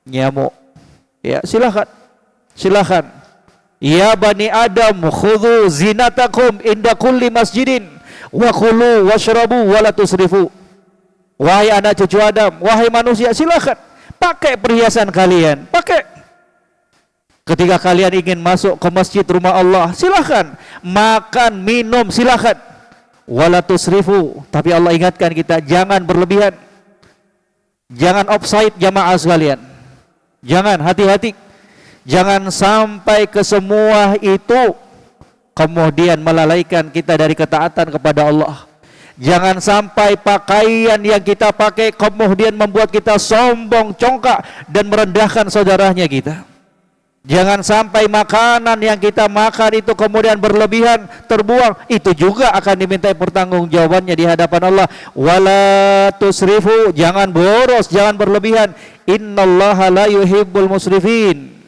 nyamuk. Ya, silakan. Ya bani Adam, khudhu zinatakum inda kulli masjidin wa kulu washrabu wa la tusrifu. Wahai anak cucu Adam, wahai manusia, silakan pakai perhiasan kalian, pakai. Ketika kalian ingin masuk ke masjid rumah Allah, silakan makan, minum, silakan. Wa la tusrifu. Tapi Allah ingatkan kita, jangan berlebihan. Jangan offside jamaah sekalian. Jangan, hati-hati. Jangan sampai ke semua itu kemudian melalaikan kita dari ketaatan kepada Allah. Jangan sampai pakaian yang kita pakai kemudian membuat kita sombong, congkak dan merendahkan saudaranya kita. Jangan sampai makanan yang kita makan itu kemudian berlebihan, terbuang. Itu juga akan dimintai pertanggungjawabannya di hadapan Allah. Wala tusrifu, jangan boros, jangan berlebihan. Innallaha la yuhibbul musrifin.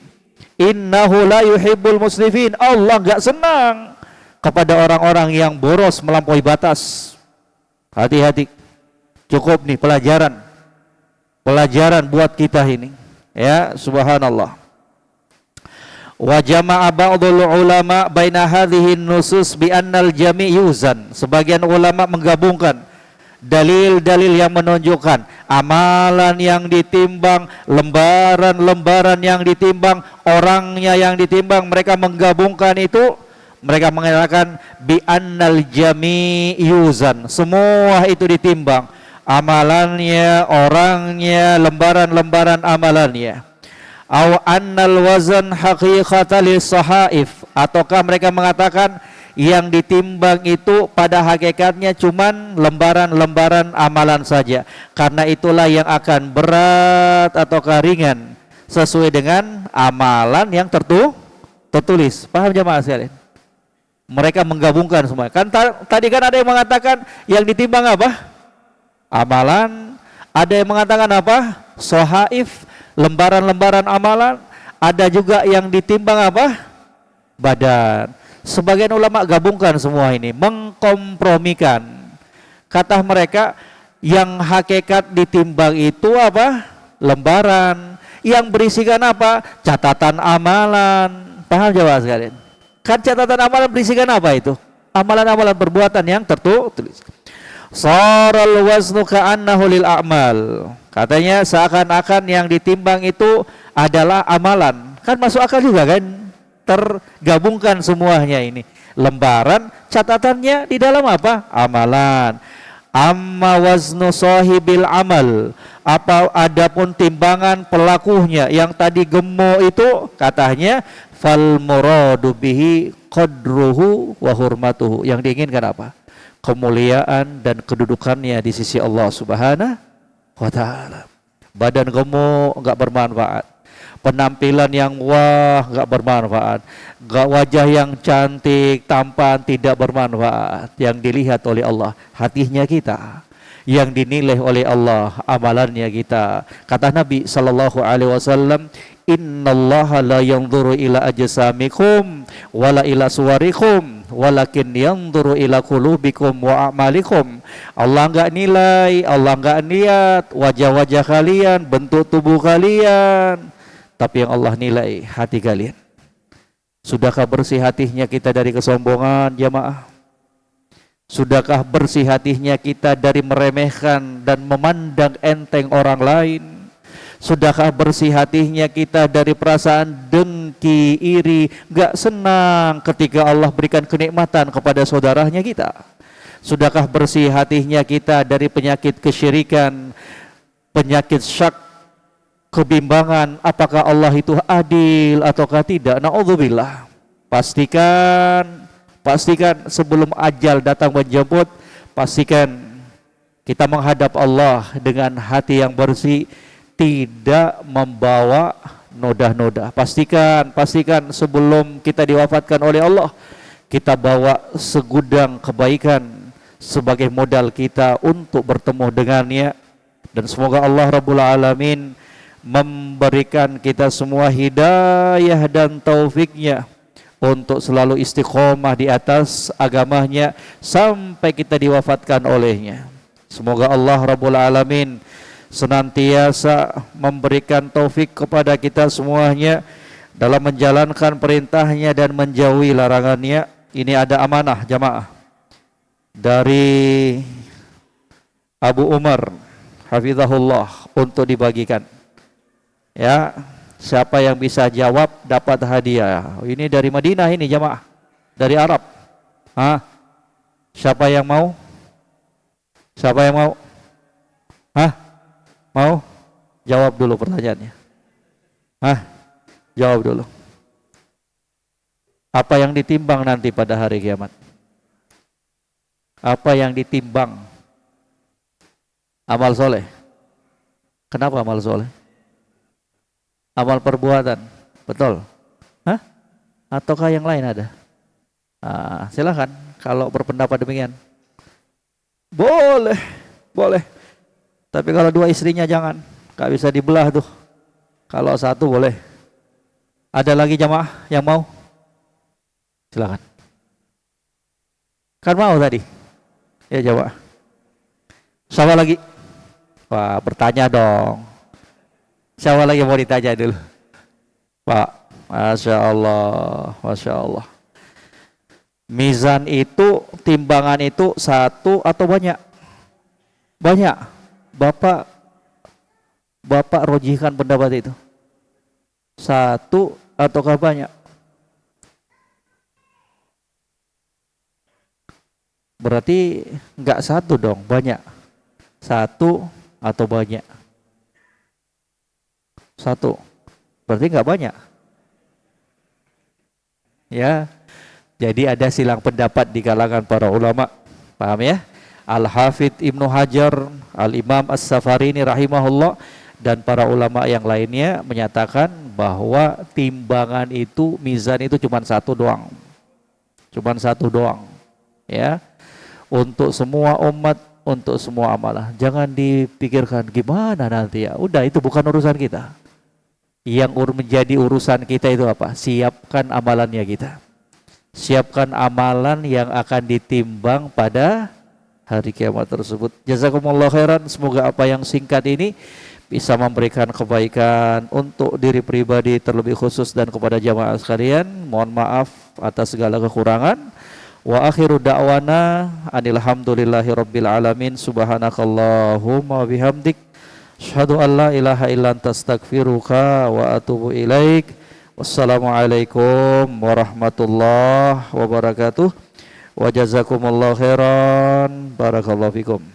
Innahu la yuhibbul musrifin. Allah enggak senang kepada orang-orang yang boros melampaui batas. Hati-hati. Cukup nih pelajaran buat kita ini. Ya, subhanallah. Wa jama'a ba'dul ulama baina hadhihi nusus bi annal jami' yuzan. Sebagian ulama menggabungkan dalil-dalil yang menunjukkan amalan yang ditimbang, lembaran-lembaran yang ditimbang, orangnya yang ditimbang, mereka menggabungkan itu. Mereka mengatakan bi annal jami' yuzan. Semua itu ditimbang, amalannya, orangnya, lembaran-lembaran amalannya. Aw annal wazan haqiqatan lis-sahaif, ataukah mereka mengatakan yang ditimbang itu pada hakikatnya cuman lembaran-lembaran amalan saja, karena itulah yang akan berat ataukah ringan sesuai dengan amalan yang tertulis. Paham jemaah sekalian? Mereka menggabungkan semua. Kan tadi kan ada yang mengatakan yang ditimbang apa? Amalan. Ada yang mengatakan apa? Sahaif, lembaran-lembaran amalan. Ada juga yang ditimbang apa? Badan. Sebagian ulama gabungkan semua ini, mengkompromikan. Kata mereka yang hakikat ditimbang itu apa? Lembaran. Yang berisikan apa? Catatan amalan. Paham jawab sekalian? Kan catatan amalan berisikan apa itu? Amalan-amalan perbuatan yang tertulis. Saral waznu ka'annahu lil a'mal. Katanya seakan-akan yang ditimbang itu adalah amalan. Kan masuk akal juga kan? Tergabungkan semuanya ini. Lembaran catatannya di dalam apa? Amalan. Amma waznu sahibil amal. Apa adapun timbangan pelakunya yang tadi gemuk itu katanya fal muradu bihi qadruhu wa hurmatuhu. Yang diinginkan apa? Kemuliaan dan kedudukannya di sisi Allah Subhanahu wa ta'ala. Badan gemuk enggak bermanfaat, penampilan yang wah enggak bermanfaat, wajah yang cantik, tampan tidak bermanfaat. Yang dilihat oleh Allah hatinya kita, yang dinilai oleh Allah amalannya kita. Kata Nabi sallallahu alaihi wasallam, innallaha la yanzuru ila ajsamikum wala ila suwarikum walakin yanzuru ila qulubikum wa a'malikum. Allah enggak nilai, Allah enggak niat wajah-wajah kalian, bentuk tubuh kalian, tapi yang Allah nilai hati kalian. Sudahkah bersih hatinya kita dari kesombongan jamaah? Sudahkah bersih hatinya kita dari meremehkan dan memandang enteng orang lain? Sudahkah bersih hatinya kita dari perasaan dengki, iri, gak senang ketika Allah berikan kenikmatan kepada saudaranya kita? Sudahkah bersih hatinya kita dari penyakit kesyirikan, penyakit syak, kebimbangan apakah Allah itu adil ataukah tidak? Na'udzubillah. Pastikan sebelum ajal datang menjemput, pastikan kita menghadap Allah dengan hati yang bersih, tidak membawa noda-noda. Pastikan sebelum kita diwafatkan oleh Allah, kita bawa segudang kebaikan sebagai modal kita untuk bertemu dengannya. Dan semoga Allah Rabbul Alamin memberikan kita semua hidayah dan taufiknya untuk selalu istiqomah di atas agamanya sampai kita diwafatkan olehnya. Semoga Allah Rabbul Alamin senantiasa memberikan taufik kepada kita semuanya dalam menjalankan perintahnya dan menjauhi larangannya. Ini ada amanah jamaah dari Abu Umar hafizahullah untuk dibagikan. Ya, siapa yang bisa jawab dapat hadiah. Ini dari Madinah ini jamaah, dari Arab. Siapa yang mau? Siapa yang mau? Mau? Jawab dulu pertanyaannya. Jawab dulu. Apa yang ditimbang nanti pada hari kiamat? Apa yang ditimbang? Amal soleh. Kenapa amal soleh? Amal perbuatan. Betul? Ataukah yang lain ada? Silakan kalau berpendapat demikian. Boleh. Tapi kalau dua istrinya jangan. Gak bisa dibelah tuh. Kalau satu boleh. Ada lagi jamaah yang mau? Silakan. Kan mau tadi? Ya jawab. Siapa lagi? Wah, bertanya dong. Siapa lagi mau ditanya dulu? Pak, Masya Allah. Mizan itu, timbangan itu satu atau banyak? Banyak. Bapak rojihkan pendapat itu. Satu ataukah banyak? Berarti enggak satu dong, banyak. Satu atau banyak? Satu. Berarti enggak banyak. Ya. Jadi ada silang pendapat di kalangan para ulama. Paham ya? Al-Hafidh Ibnu Hajar, Al-Imam As-Safarini rahimahullah dan para ulama yang lainnya menyatakan bahwa timbangan itu, mizan itu cuma satu doang. Ya. Untuk semua umat, untuk semua amalan. Jangan dipikirkan gimana nanti ya. Udah, itu bukan urusan kita. Yang menjadi urusan kita itu apa? Siapkan amalannya kita. Siapkan amalan yang akan ditimbang pada hari kiamat tersebut. Jazakumullah khairan. Semoga apa yang singkat ini bisa memberikan kebaikan untuk diri pribadi terlebih khusus dan kepada jamaah sekalian. Mohon maaf atas segala kekurangan. Wa akhiru da'wana anilhamdulillahi rabbil alamin. Subhanakallahumma bihamdik asyhadu an la ilaha illa anta astaghfiruka wa atubu ilaik. Wassalamualaikum warahmatullahi wabarakatuh. Wa jazakumullahu khairan. Barakallahu fikum.